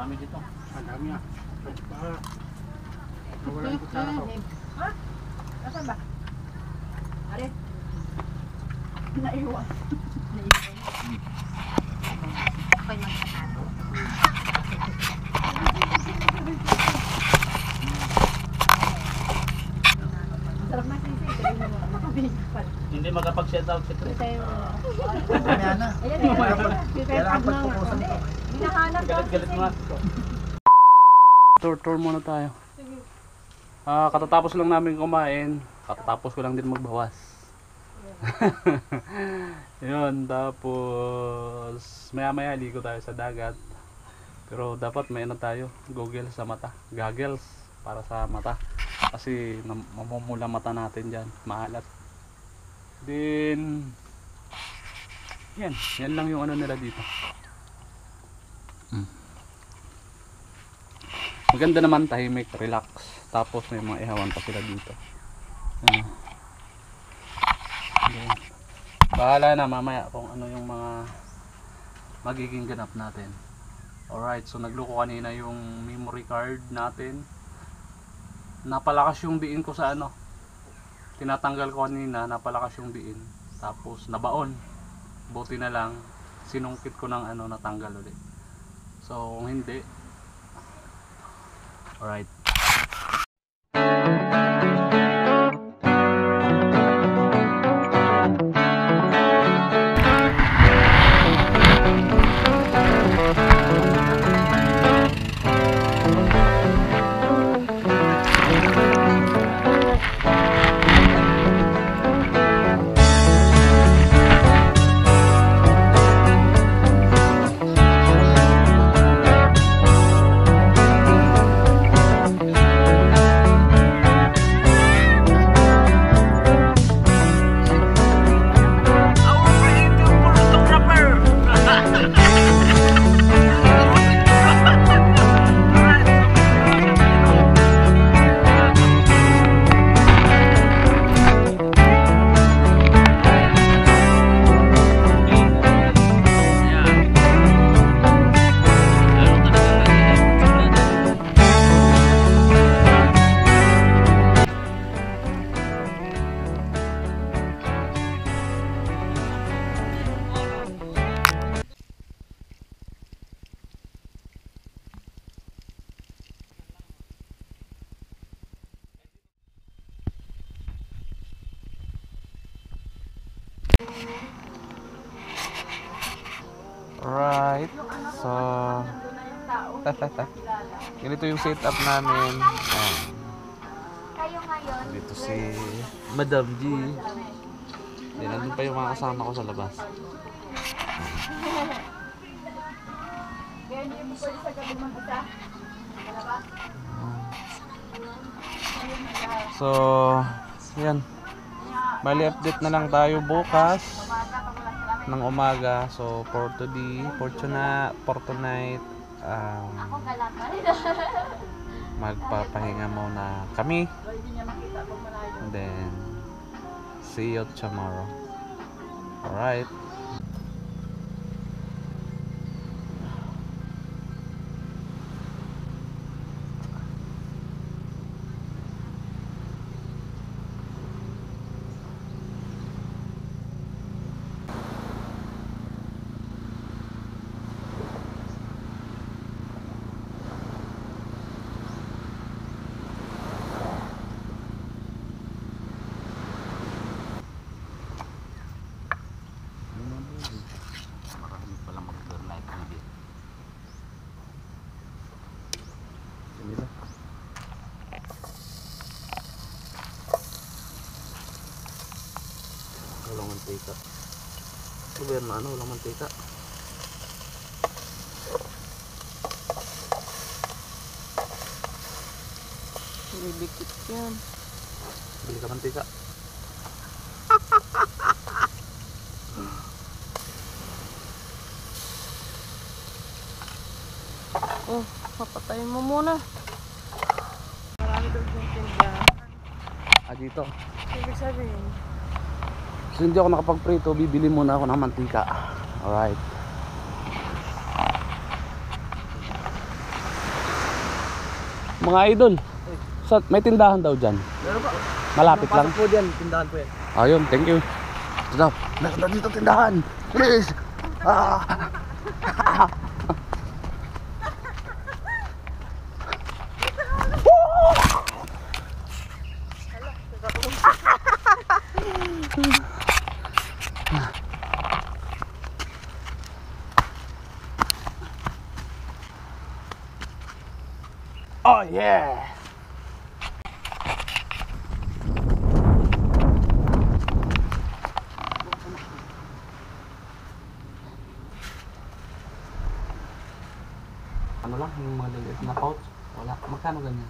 Dami dito. Madami ah. Wala yung kutsara ko. Ha? Nasaan ba? Are? Naiwan. Ako'y magkatato. Sarap na sisi. Kaya mo makabig pa. Hindi makapag-shout out si Chris. Tayo. Ayan na. Ayan. Kailangan pagpupusan ko. Hinahanap daw Galit-galit sisi. mga. Tour muna tayo. Katatapos lang namin kumain. Katatapos ko lang din magbawas. Yun, tapos maya-maya ligo tayo sa dagat. Pero dapat may ano tayo, goggles sa mata, goggles para sa mata. Kasi mamumula mata natin dyan, maalat. Then, yan lang yung ano nila dito. Maganda naman, tahimik, relax. Tapos may mga ihawan pa sila dito. Then, bahala na mamaya kung ano yung mga magiging ganap natin. Alright, so nagloko kanina yung memory card natin. Napalakas yung diin ko sa ano. Tinatanggal ko kanina, napalakas yung diin. Tapos nabaon. Buti na lang, sinungkit ko ng ano, natanggal ulit. So kung hindi, alright. Right, so ganito yung setup namin. Kayo ngayon, Dito si Madam G. Then nandun pa yung mga kasama ko sa labas. Kaya hindi mo pwede sa gabi mag-isa. So, yan. Bali update na lang tayo bukas ng umaga. So for today, for tonight, ako galang pa rin. magpapahinga muna kami. And then see you tomorrow. Alright. Marami palang mag-overnight dito. Walang mantika. Gobyerno ano, walang mantika. Bibikit yan. Bili ka mantika. Oh, papatayin mo muna. Marami doon yung tindahan. Dito. Ibig sabihin, So hindi ako nakapagprito, bibili muna ako ng mantika. Alright. mga idol. May tindahan daw dyan. Meron pa. Malapit lang. Pasok po dyan, tindahan po yan. Ayun, thank you. Ito, meron na dito tindahan. Please. Ah. Oh yeah. Ano lang, yung mga liliit na pouch? Wala. Magkano ganyan?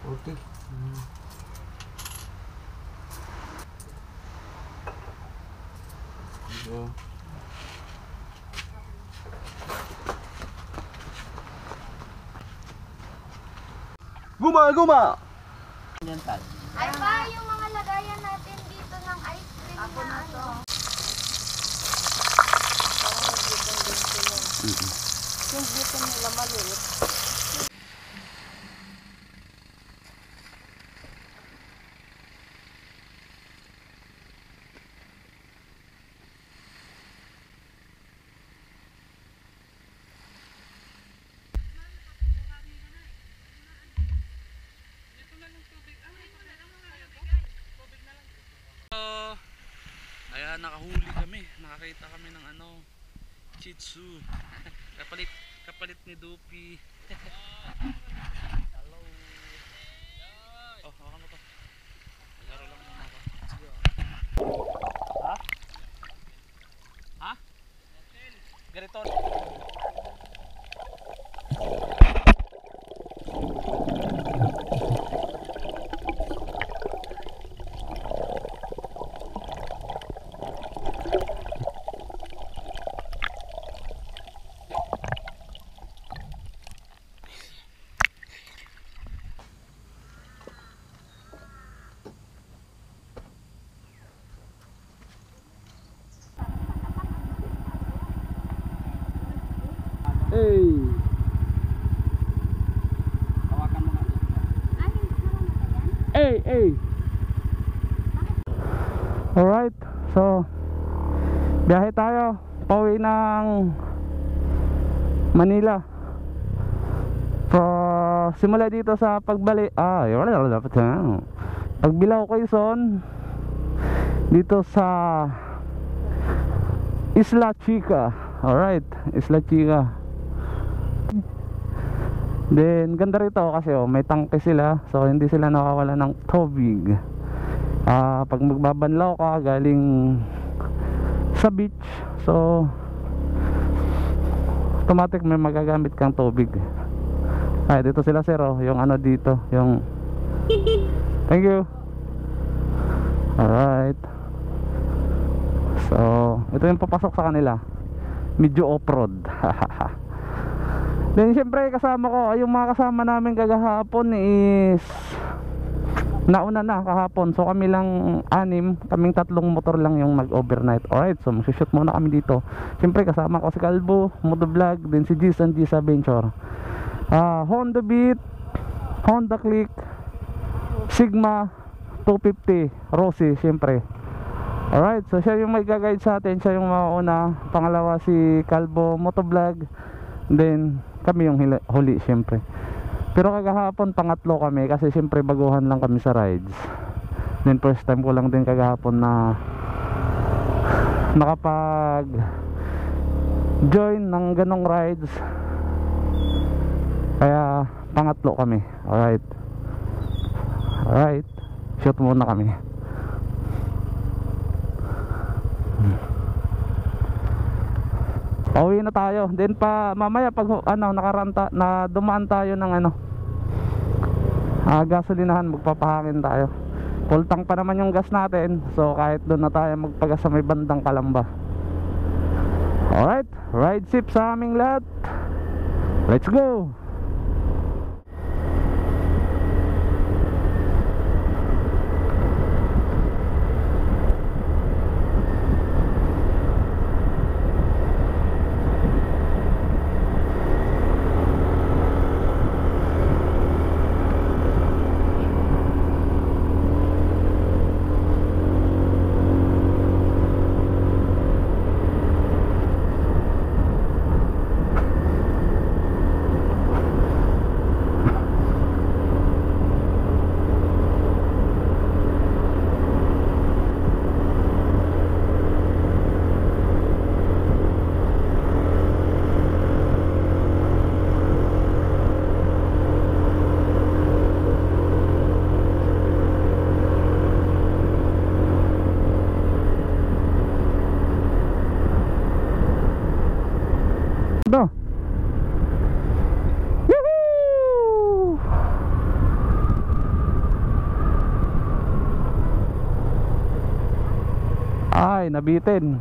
40. So, guma! Ay ba, yung mga lagayan natin dito ng ice cream na ano? Yung dito nila maliit. Ayan, nakahuli kami. Nakakita kami ng ano, Shih Tzu. kapalit ni Dupi. Hello. Oh, hawakan mo to. Laro lang muna ako. Ha? Ha? Ganito. Hey. Hawakan mo nga. Hey. Alright, so biyahe tayo pauwi ng Manila. Simula dito sa pagbalik Pagbilao Quezon dito sa Isla Chica. Alright, Isla Chica. Then ganda rito kasi may tangke sila, so hindi sila nakawala ng tubig. Pag magbabanlaw ka galing sa beach, so automatic may magagamit kang tubig. Dito sila sir, yung ano dito, yung thank you. Alright, so ito yung papasok sa kanila, medyo off-road. Then syempre kasama ko, yung mga kasama namin kagahapon is nauna na kahapon. So kami lang kaming 3 motor lang yung nag-overnight. Alright, so mag-shoot muna kami dito. Syempre kasama ko si Calvo, Motovlog, then si Gis and Gis Adventure. Honda Beat, Honda Click, Sigma 250, Rossi syempre. Alright, so siya yung may guide sa atin, siya yung mauna. Pangalawa si Calvo, Motovlog, then kami yung huli syempre. Pero kagahapon pangatlo kami kasi syempre baguhan lang kami sa rides. Then first time ko lang din kagahapon na nakapag join ng ganong rides. Kaya pangatlo kami. Alright, shoot muna kami. Pauwi na tayo. Then pa mamaya pag nakaranta na dumaan tayo ng gasolinahan, magpapahangin tayo. Full tank pa naman yung gas natin. So kahit doon na tayo magpagas sa may bandang Kalamba. Alright, ride safe sa aming lahat. Let's go. Ano? Woohoo! Ay, nabitin.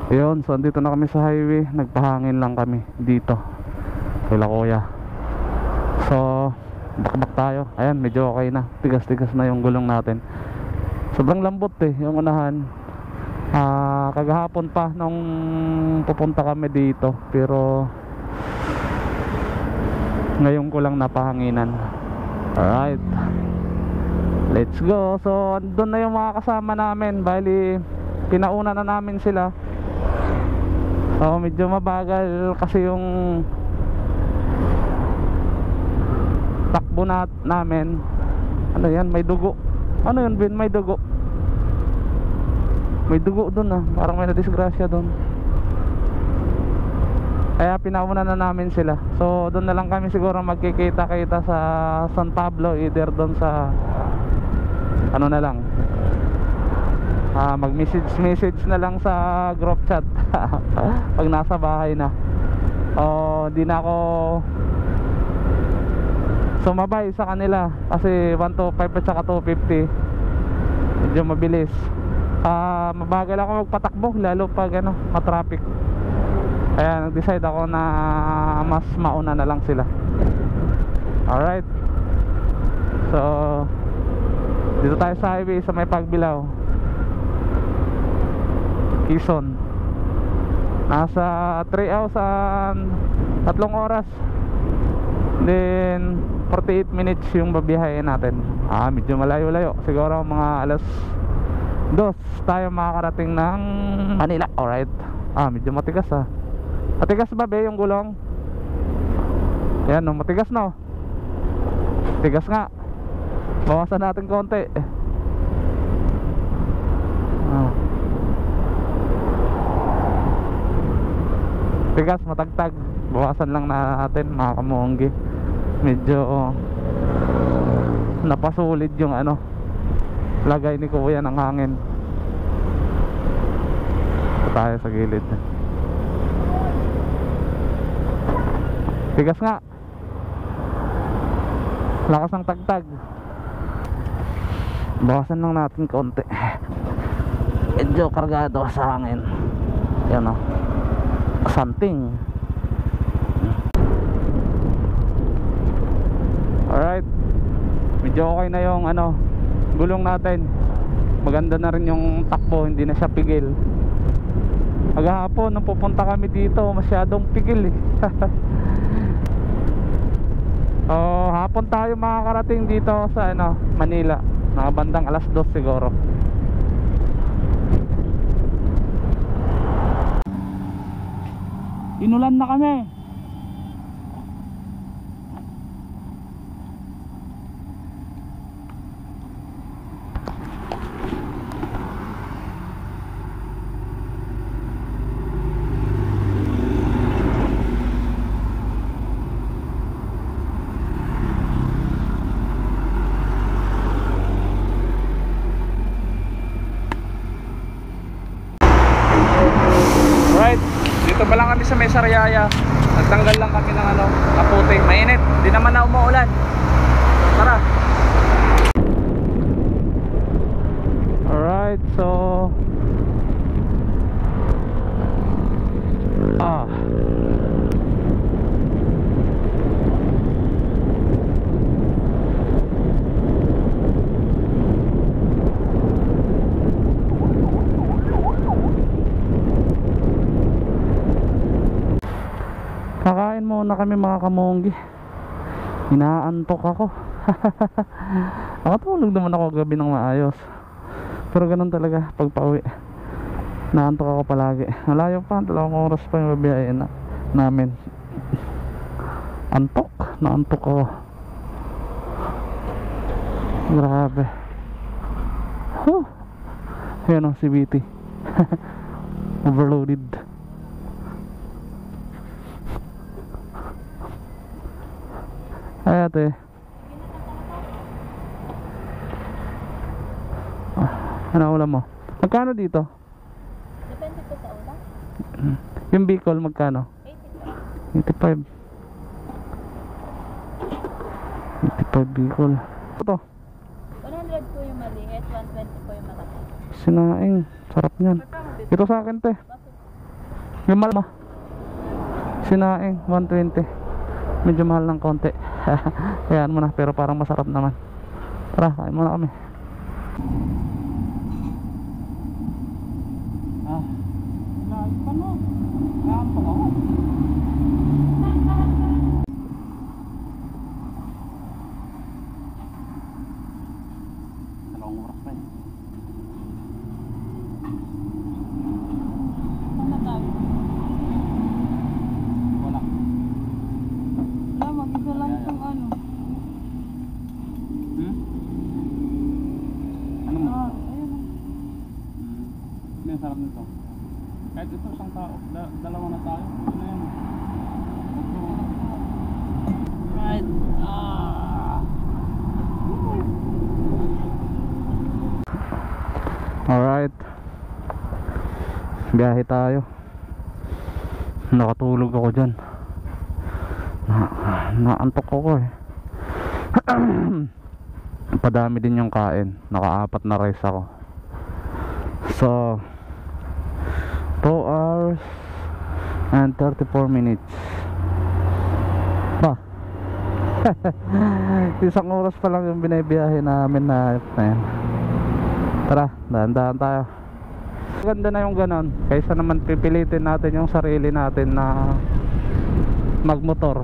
Yun, so andito na kami sa highway. Nagpahangin lang kami dito kila kuya. So bakbak tayo. Ayan, medyo okay na. Tigas-tigas na yung gulong natin. Sobrang lambot yung unahan. Kagahapon pa nung pupunta kami dito, pero ngayon ko lang napahanginan. Alright, let's go. So andun na yung mga kasama namin. Bali pinauna na namin sila. Medyo mabagal kasi yung takbo namin. Ano yan, may dugo. Ano yun, Ben? May dugo. May dugo dun parang may nadisgrasya dun. Kaya pinauna na namin sila. So dun na lang kami siguro magkikita-kita sa San Pablo. Either dun sa ano na lang, mag-message na lang sa group chat pag nasa bahay na. Di na ako sumabay sa kanila kasi 125 at saka 250 medyo mabilis. Mabagal ako magpatakbo lalo pag matraffic. Kaya nag-decide ako na mas mauna na lang sila. Alright, so dito tayo sa highway sa may Pagbilao, Quezon. Nasa 3 hours and 3 oras. Then 48 minutes yung babiyahin natin. Medyo malayo-layo. Siguro mga alas 2 tayo makakarating ng Manila. Alright. Medyo matigas Matigas ba be yung gulong? Yan matigas no. Tigas nga. Bawasan natin konti. Tigas, matagtag. Bawasan lang natin mga kamonggi. Medyo napasulit yung lagay ni kuya ng hangin. Ito tayo sa gilid. Tigas nga. Lakas ng tagtag. Bawasan lang natin konti. Medyo kargado sa hangin. Yan something. Alright, medyo okay na yung gulong natin. Maganda na rin yung takbo, hindi na siya pigil. Maghapon nung pupunta kami dito, masyadong pigil hapon tayo makakarating dito sa Manila, mga bandang alas 2 siguro. Inulan na kami. Dito pa lang kami sa may Sariaya. Nagtanggal lang kami ng kaputing. Mainit, di naman na umuulan. Tara. Alright, so kakain muna kami mga kamonggi. Inaantok ako. Nakatulog naman ako gabi ng maayos. Pero ganun talaga pag pauwi. Naantok ako palagi. Malayo pa, 2 oras pa yung biyahe namin. Antok, naantok ako. Grabe. Yan o, si BT. Overloaded. Ay ate. Ano ulam mo? Magkano dito? Depende po sa ulam. Yung Bicol magkano? 85. 85 Bicol. Ito. 100 po yung maliit, 120 po yung malaki. Sinaing. Sarap niyan. Ito sa akin te. Yung mahal mo. Sinaing. 120. Medyo mahal ng konti. Hayaan mo na. Pero parang masarap naman. Tara, kain muna kami. Dalawang oras pa eh. Ano tayo? Wala. Wala, mag-isa lang itong ano. Ano mo? Ayun. Hindi, ang sarap nito. Kahit ito isang tao, dalawa na tayo. Ano yan? Right. Alright. Biyahe tayo. Nakatulog ako dyan. Naantok ako eh. Padami din yung kain. Naka-4 na rice ako. So 2 hours and 34 minutes. Ba? 1 oras pa lang yung binabiyahe namin na yan. Tara, dahan-dahan tayo. Ganda na yung ganon. Kaysa naman pipilitin natin yung sarili natin na magmotor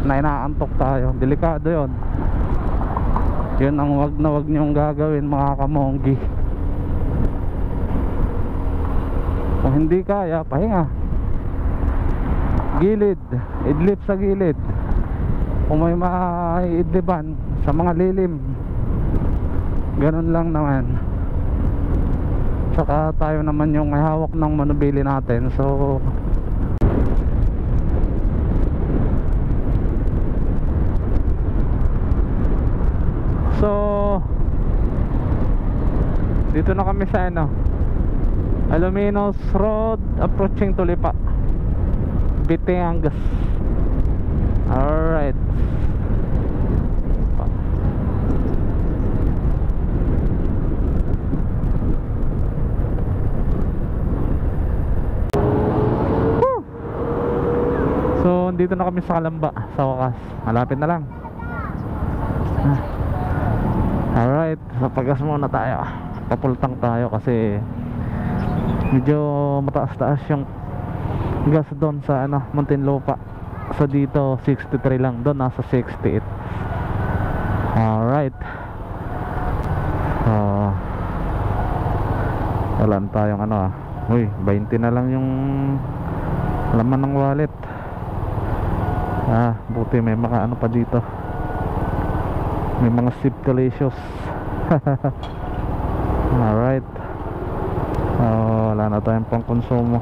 na inaantok tayo. Delikado yon. Yun ang wag na wag nyong gagawin mga kamonggi. Kung hindi kaya, pahinga. Gilid, idlip sa gilid. Kung may maiidliban sa mga lilim, ganun lang naman. Saka tayo naman yung may hawak ng manubili natin. So dito na kami sa ano, Aluminos Road approaching Tulipa, Batangas. Alright. So dito na kami sa Kalamba, sa wakas. Malapit na lang. Alright, sa pagas muna tayo. Papultang tayo kasi medyo mataas-taas yung gas doon sa ano, Muntinlupa. So dito 63 lang, doon nasa 68. Alright. Wala na tayong ano uy, 20 na lang yung laman ng wallet. Buti may mga ano pa dito. May mga Siptalicious. Alright. Wala na tayong pang konsumo.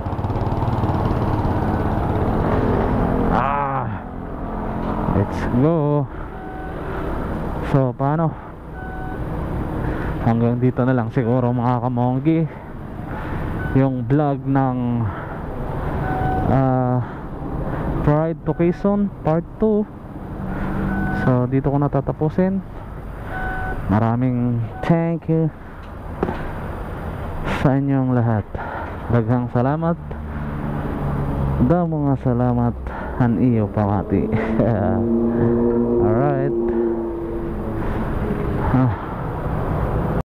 Let's go. So paano? Hanggang dito na lang siguro mga kamonggi yung vlog ng Pride to Quezon part 2. So dito ko natatapusin. Maraming thank you sa inyong lahat. Daghang salamat. Damo nga salamat an iyo pamati. Alright.